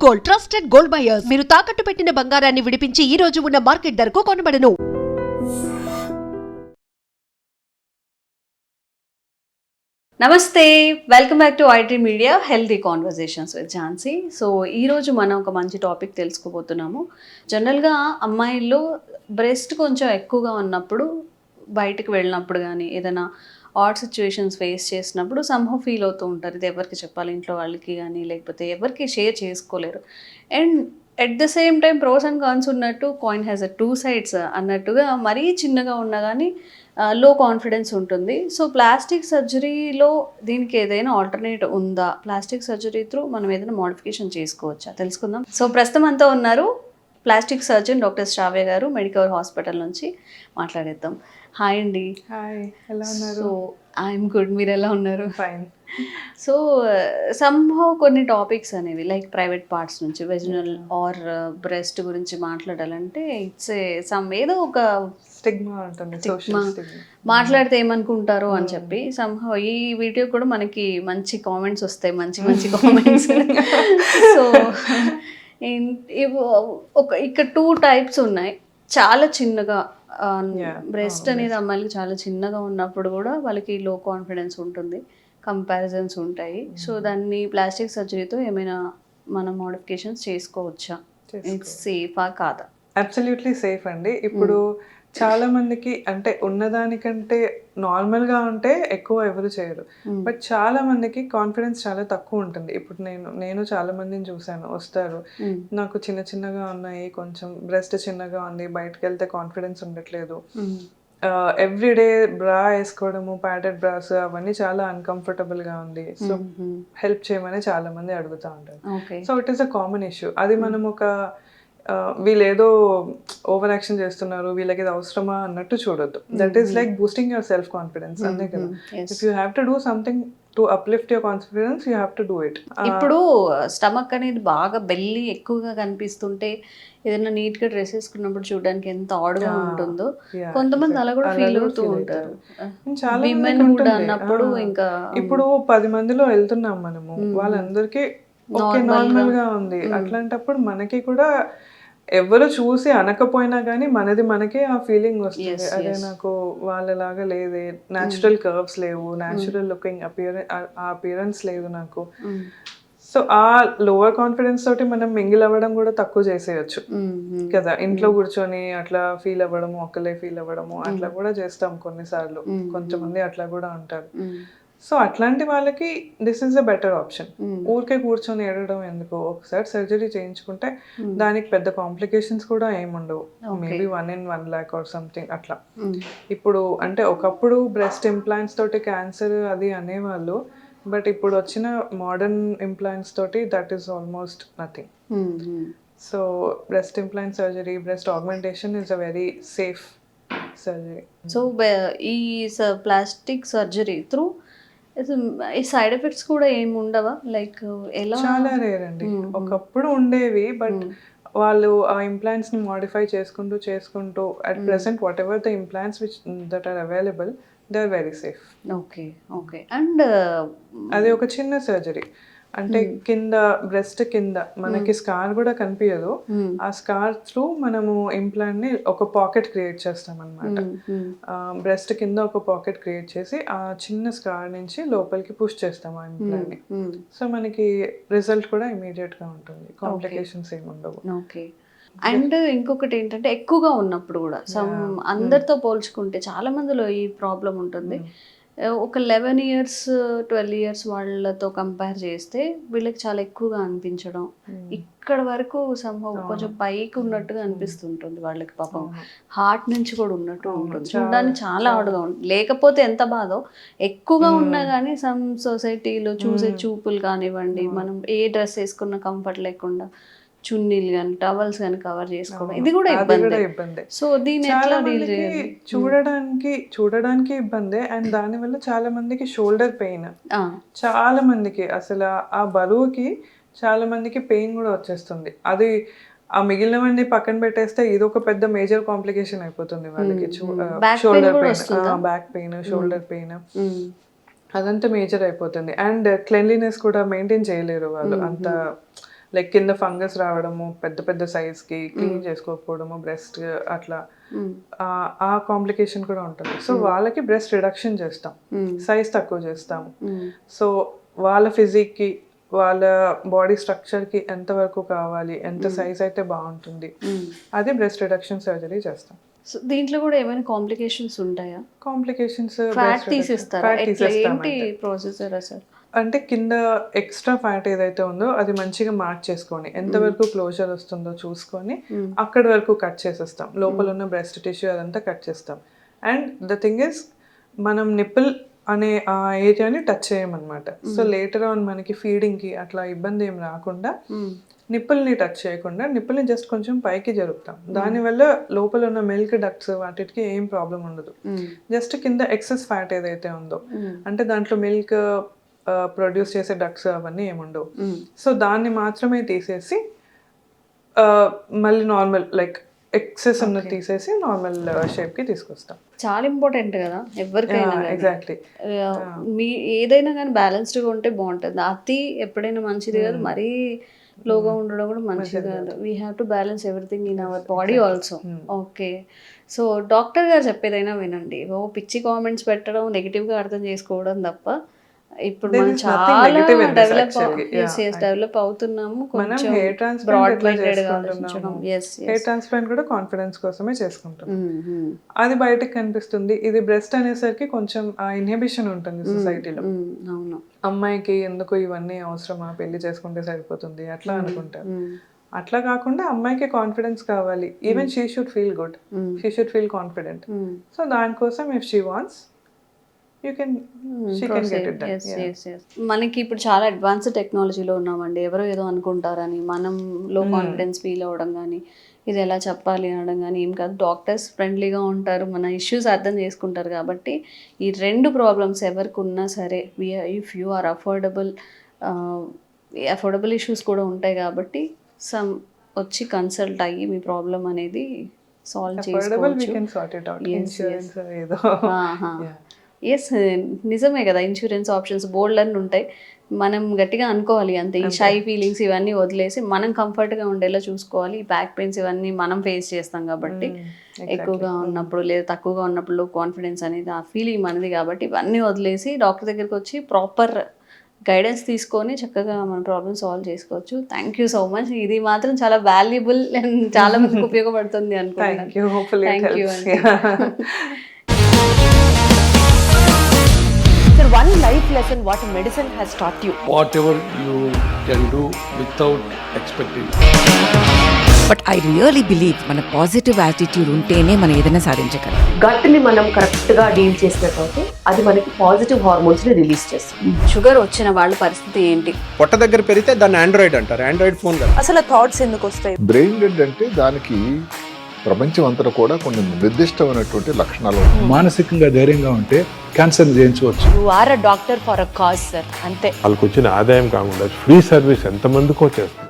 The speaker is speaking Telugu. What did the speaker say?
Gold, trusted gold buyers. మీరు తాకట్టు పెట్టిన బంగారాన్ని విడిపించి ఈ రోజు ఉన్న మార్కెట్ ధరకు కొనబడను. నమస్తే, welcome back to IT media healthy conversations with Jhansi. So ఈరోజు మనం ఒక మంచి టాపిక్ తెలుసుకోబోతున్నాము. జనరల్గా అమ్మాయిల్లో బ్రెస్ట్ కొంచెం ఎక్కువగా ఉన్నప్పుడు, బయటకు వెళ్ళినప్పుడు కానీ ఏదైనా ఆడ్ సిచ్యువేషన్స్ ఫేస్ చేసినప్పుడు సంహౌ ఫీల్ అవుతూ ఉంటారు. ఇది ఎవరికి చెప్పాలి, ఇంట్లో వాళ్ళకి కానీ లేకపోతే ఎవరికి షేర్ చేసుకోలేరు. And at the same time pros and cons ఉన్నట్టు coin has a two sides అన్నట్టుగా మరీ చిన్నగా ఉన్నా కానీ లో కాన్ఫిడెన్స్ ఉంటుంది. సో ప్లాస్టిక్ సర్జరీలో దీనికి ఏదైనా ఆల్టర్నేట్ ఉందా? ప్లాస్టిక్ సర్జరీ త్రూ మనం ఏదైనా మోడిఫికేషన్ చేసుకోవచ్చా తెలుసుకుందాం. సో ప్రస్తుతం అంతా ఉన్నారు ప్లాస్టిక్ సర్జన్ డాక్టర్ శ్రావ్య గారు, మెడికవర్ హాస్పిటల్ నుంచి మాట్లాడేద్దాం. హాయ్ అండి. హాయ్, ఎలా ఉన్నారు? సో ఐఎమ్ గుడ్, మీరు ఎలా ఉన్నారు? ఫైన్. సో సంహౌ కొన్ని టాపిక్స్ అనేవి లైక్ ప్రైవేట్ పార్ట్స్ నుంచి వెజినల్ ఆర్ బ్రెస్ట్ గురించి మాట్లాడాలంటే ఇట్స్ ఏదో ఒక స్టిగ్మా ఉంటుంది, సోషల్ స్టిగ్మా. మాట్లాడితే ఏమనుకుంటారో అని చెప్పి సంహౌ ఈ వీడియో కూడా మనకి మంచి కామెంట్స్ వస్తాయి, మంచి మంచి కామెంట్స్. సో ఇక్కడ 2 టైప్స్ ఉన్నాయి. చాలా చిన్నగా బ్రెస్ట్ అనేది అమ్మాయిలకి చాలా చిన్నగా ఉన్నప్పుడు కూడా వాళ్ళకి లో కాన్ఫిడెన్స్ ఉంటుంది, కంపారిజన్స్ ఉంటాయి. సో దాన్ని ప్లాస్టిక్ సర్జరీతో ఏమైనా మనం మోడిఫికేషన్స్ చేసుకోవచ్చా? ఇట్స్ సేఫా కాదా? అబ్సల్యూట్లీ సేఫ్ అండి. ఇప్పుడు చాలా మందికి అంటే ఉన్నదానికంటే నార్మల్గా ఉంటే ఎక్కువ ఎవరు చేయరు, బట్ చాలా మందికి కాన్ఫిడెన్స్ చాలా తక్కువ ఉంటుంది. ఇప్పుడు నేను చాలా మందిని చూశాను, వస్తారు నాకు చిన్న చిన్నగా ఉన్నాయి, కొంచెం బ్రెస్ట్ చిన్నగా ఉంది, బయటకు వెళ్తే కాన్ఫిడెన్స్ ఉండట్లేదు, ఎవ్రీడే బ్రా వేసుకోవడము, ప్యాడెడ్ బ్రాస్ అవన్నీ చాలా అన్కంఫర్టబుల్గా ఉంది, సో హెల్ప్ చేయమని చాలా మంది అడుగుతూ ఉంటారు. So it is a common issue. అది మనం ఒక వీళ్ళు ఏదో ఓవర్ యాక్షన్ చేస్తున్నారు, వీళ్ళకి ఇది అవసరమా అన్నట్టు చూడొద్దు. That is like boosting your self confidence, అంతే కదా. If you have to do something to uplift your confidence, you have to do it. ఇప్పుడు స్టమక్ అనేది బాగా బెల్లి ఎక్కువగా కనిపిస్తుంటే ఏదైనా నీట్ గా డ్రెస్ వేసుకున్నప్పుడు చూడడానికి ఎంత ఆడ్గా ఉంటుందో, కొంతమంది అలా కూడా ఫీల్ అవుతూ ఉంటారు. విమెన్ కూడా అన్నప్పుడు ఇంకా ఇప్పుడు 10 మందిలో వెళ్తున్నాం మనము, వాళ్ళందరికీ ఓకే నార్మల్ గా ఉంది. అట్లాంటప్పుడు మనకి కూడా ఎవరు చూసి అనకపోయినా కానీ మనకి ఆ ఫీలింగ్ వస్తుంది, అదే నాకు వాళ్ళలాగా లేదే, న్యాచురల్ కర్వ్స్ లేవు, న్యాచురల్ లుకింగ్ అపియరెన్స్ లేదు నాకు. సో ఆ లోవర్ కాన్ఫిడెన్స్ తోటి మనం మింగిల్ అవ్వడం కూడా తక్కువ చేసేయచ్చు కదా. ఇంట్లో కూర్చొని అట్లా ఫీల్ అవ్వడము, ఒక్కలే ఫీల్ అవ్వడము అట్లా కూడా చేస్తాం కొన్నిసార్లు, కొంతమంది అట్లా కూడా ఉంటారు. సో అట్లాంటి వాళ్ళకి this is a better option. ఊరికే కూర్చొని ఏడవడం ఎందుకు, ఒకసారి సర్జరీ చేయించుకుంటే దానికి పెద్ద కాంప్లికేషన్స్ కూడా ఏముండవు, maybe 1 in 1 lakh or something అట్లా. ఇప్పుడు అంటే ఒకప్పుడు బ్రెస్ట్ ఇంప్లాంట్స్ తోటి క్యాన్సర్ అది అనేవాళ్ళు, బట్ ఇప్పుడు వచ్చిన మోడర్న్ ఇంప్లాంట్స్ తోటి that is almost nothing. So breast implant surgery, breast augmentation is a very safe surgery. So ఈ ప్లాస్టిక్ సర్జరీ త్రూ ఈ సైడ్ ఎఫెక్ట్స్ కూడా ఏమి ఉండవా? లైక్ ఎలా? చాలా రేర్ అండి. ఒకప్పుడు ఉండేవి, బట్ వాళ్ళు ఆ ఇంప్లాంట్స్ ని మోడిఫై చేసుకుంటూ at present whatever the implants which that are available they are very safe. Okay. And అది ఒక చిన్న సర్జరీ, అంటే కింద బ్రెస్ట్ కింద మనకి స్కార్ కూడా కనిపించదు, ఆ స్కార్ త్రూ మనము ఇంప్లాంట్ ని ఒక పాకెట్ క్రియేట్ చేస్తాం అనమాట. బ్రెస్ట్ కింద ఒక పాకెట్ క్రియేట్ చేసి ఆ చిన్న స్కార్ నుంచి లోపలికి పుష్ చేస్తాం ఆ ఇంప్లాంట్ ని. సో మనకి రిజల్ట్ కూడా ఇమీడియట్ గా ఉంటుంది, కాంప్లికేషన్స్ ఏమి ఉండవు. ఓకే. అండ్ ఇంకొకటి ఏంటంటే ఎక్కువగా ఉన్నప్పుడు కూడా అందరితో పోల్చుకుంటే చాలా మందిలో ఈ ప్రాబ్లం ఉంటుంది. ఒక 11 years 12 years వాళ్ళతో కంపేర్ చేస్తే వీళ్ళకి చాలా ఎక్కువగా అనిపించడం, ఇక్కడ వరకు సంభవం కొంచెం పైకి ఉన్నట్టుగా అనిపిస్తుంటుంది వాళ్ళకి. పాపం హార్ట్ నుంచి కూడా ఉన్నట్టు ఉంటుంది, చూడడానికి చాలా ఆడుగా ఉంటుంది. లేకపోతే ఎంత బాధో, ఎక్కువగా ఉన్నా కానీ సమ్ సొసైటీలో చూసే చూపులు కానివ్వండి, మనం ఏ డ్రెస్ వేసుకున్న కంఫర్ట్ లేకుండా చున్నీలు కానీ టవల్స్ కానీ కవర్ చేసుకోవడం, ఇది కూడా ఇబ్బంది. సో దీన్ని ఎట్లా డీల్ చేయాలి? చూడడానికి ఇబ్బంది, అండ్ దానివల్ల చాలా మందికి షోల్డర్ పెయిన్, చాలా మందికి అసలు ఆ బరువుకి చాలా మందికి పెయిన్ కూడా వచ్చేస్తుంది. అది ఆ మిగిలినవన్నీ పక్కన పెట్టేస్తే ఇది ఒక పెద్ద మేజర్ కాంప్లికేషన్ అయిపోతుంది వాళ్ళకి. Shoulder pain, back pain, shoulder pain అదంతా మేజర్ అయిపోతుంది. అండ్ క్లెన్లీనెస్ కూడా మెయింటైన్ చేయలేరు వాళ్ళు, అంత లైక్ కింద ఫంగస్ రావడము, పెద్ద పెద్ద size కి క్లీన్ చేసుకోకపోవడము, బ్రెస్ట్ అట్లా ఆ కాంప్లికేషన్ కూడా ఉంటుంది. సో వాళ్ళకి బ్రెస్ట్ రిడక్షన్ చేస్తాం, సైజ్ తక్కువ చేస్తాము. సో వాళ్ళ physique కి వాళ్ళ బాడీ స్ట్రక్చర్కి ఎంతవరకు కావాలి, ఎంత సైజ్ అయితే బాగుంటుంది, అది బ్రెస్ట్ రిడక్షన్ సర్జరీ చేస్తాం. సో దీంట్లో కూడా ఏమైనా కాంప్లికేషన్స్ ఉంటాయా? కాంప్లికేషన్స్ ఫ్యాట్ తీసిస్తారా? ఏంటి ప్రొసీజర్ అసలు? అంటే కింద ఎక్స్ట్రా ఫ్యాట్ ఏదైతే ఉందో అది మంచిగా మార్క్ చేసుకొని ఎంతవరకు క్లోజర్ వస్తుందో చూసుకొని అక్కడి వరకు కట్ చేసేస్తాం. లోపల ఉన్న బ్రెస్ట్ టిష్యూ అదంతా కట్ చేస్తాం. అండ్ ద థింగ్ ఇస్, మనం నిప్పుల్ అనే ఆ ఏరియాని టచ్ చేయమన్నమాట. సో లేటర్ ఆన్ మనకి ఫీడింగ్కి అట్లా ఇబ్బంది ఏం రాకుండా నిప్పుల్ని టచ్ చేయకుండా నిప్పుల్ని జస్ట్ కొంచెం పైకి జరుపుతాం. దానివల్ల లోపల ఉన్న మిల్క్ డక్ట్స్ వాటికి ఏం ప్రాబ్లం ఉండదు. జస్ట్ కింద ఎక్సెస్ ఫ్యాట్ ఏదైతే ఉందో, అంటే దాంట్లో మిల్క్ ప్రొడ్యూస్ చేసే డక్ట్స్ అవన్నీ ఏముండవు. సో దాన్ని మాత్రమే తీసేసి మళ్ళీ నార్మల్ లైక్ ఎక్సెస్ ఉన్నది తీసేసి నార్మల్ షేప్కి తీసుకొస్తాం. చాలా ఇంపార్టెంట్ కదా ఎవరికైనా. ఎగ్జాక్ట్లీ. మీ ఏదైనా కానీ బ్యాలెన్స్డ్గా ఉంటే బాగుంటుంది. అతి ఎప్పుడైనా మంచిది కాదు, మరీ లోగా ఉండడం కూడా మంచిది కాదు. We have to balance everything in our body also. Okay, so doctor గారు చెప్పేదైనా వినండి. పిచ్చి కామెంట్స్ పెట్టడం, నెగిటివ్గా అర్థం చేసుకోవడం తప్ప ఇప్పుడు మనం చాలా డెవలప్ అవుతున్నాము. కొంచెం బ్రాడ్ మైండెడ్ గా ఆలోచించడం. హెయిర్ ట్రాన్స్ప్లాంట్ కూడా కాన్ఫిడెన్స్ కోసమే చేసుకుంటాం. అది బయటకు కనిపిస్తుంది. ఇది బ్రెస్ట్ అనేసరికి కొంచెం ఇన్హిబిషన్ ఉంటుంది సొసైటీలో. అవును, అమ్మాయికి ఎందుకు ఇవన్నీ అవసరమా, పెళ్లి చేసుకుంటే సరిపోతుంది అట్లా అనుకుంటారు. అట్లా కాకుండా అమ్మాయికి కాన్ఫిడెన్స్ కావాలి. Even she should feel good, she should feel confident. So దానికోసం ఇఫ్ షీ వాంట్స్ మనకి ఇప్పుడు చాలా అడ్వాన్స్డ్ టెక్నాలజీలో ఉన్నామండి. ఎవరో ఏదో అనుకుంటారని మనం లో కాన్ఫిడెన్స్ ఫీల్ అవ్వడం కానీ, ఇది ఎలా చెప్పాలి అనడం కానీ ఏం కాదు. డాక్టర్స్ ఫ్రెండ్లీగా ఉంటారు, మన ఇష్యూస్ అర్థం చేసుకుంటారు. కాబట్టి ఈ రెండు ప్రాబ్లమ్స్ ఎవరికి ఉన్నా సరే, if you are affordable issues కూడా ఉంటాయి. కాబట్టి వచ్చి కన్సల్ట్ అయ్యి మీ ప్రాబ్లం అనేది సాల్వ్ చేసుకోవచ్చు. ఎస్, నిజమే కదా. ఇన్సూరెన్స్ ఆప్షన్స్ బోల్డ్ అని ఉంటాయి. మనం గట్టిగా అనుకోవాలి అంతే. ఈ షై ఫీలింగ్స్ ఇవన్నీ వదిలేసి మనం కంఫర్ట్గా ఉండేలా చూసుకోవాలి. ఈ బ్యాక్ పెయిన్స్ ఇవన్నీ మనం ఫేస్ చేస్తాం కాబట్టి, ఎక్కువగా ఉన్నప్పుడు లేదా తక్కువగా ఉన్నప్పుడు కాన్ఫిడెన్స్ అనేది ఆ ఫీలింగ్ మనది. కాబట్టి ఇవన్నీ వదిలేసి డాక్టర్ దగ్గరికి వచ్చి ప్రాపర్ గైడెన్స్ తీసుకొని చక్కగా మన ప్రాబ్లమ్ సాల్వ్ చేసుకోవచ్చు. Thank you so much. ఇది మాత్రం చాలా వాల్యుబుల్ అండ్ చాలా మందికి ఉపయోగపడుతుంది అనుకుంటున్నాను. థ్యాంక్ యూ అండి. One life lesson what medicine has taught you. Whatever you can do without expecting. But I really believe మన పాజిటివ్ యాటిట్యూడ్ ఉంటేనే మనం ఏదైనా సాధించగలం. గట్ని మనం కరెక్ట్గా డీల్ చేసినట్లయితే అది మనకి పాజిటివ్ హార్మోన్స్ని రిలీజ్ చేస్తుంది. షుగర్ వచ్చిన వాళ్ళ పరిస్థితి ఏంటి? పొట్ట దగ్గర పెరిగితే దాన్ని ఆండ్రాయిడ్ అంటారు. ఆండ్రాయిడ్ ఫోన్ కదా. అసలు థాట్స్ ఎందుకు వస్తాయి? బ్రెయిన్ డెడ్ అంటే దానికి ప్రపంచం అంతా కూడా కొన్ని నిర్దిష్టమైనటువంటి లక్షణాలు. మానసికంగా ధైర్యంగా ఉంటే క్యాన్సర్ జయించవచ్చు. You are a doctor for a cause sir, అంతే. వాళ్ళకి వచ్చిన ఆదాయం కాకుండా ఫ్రీ సర్వీస్ ఎంతమందికో చేస్తుంది.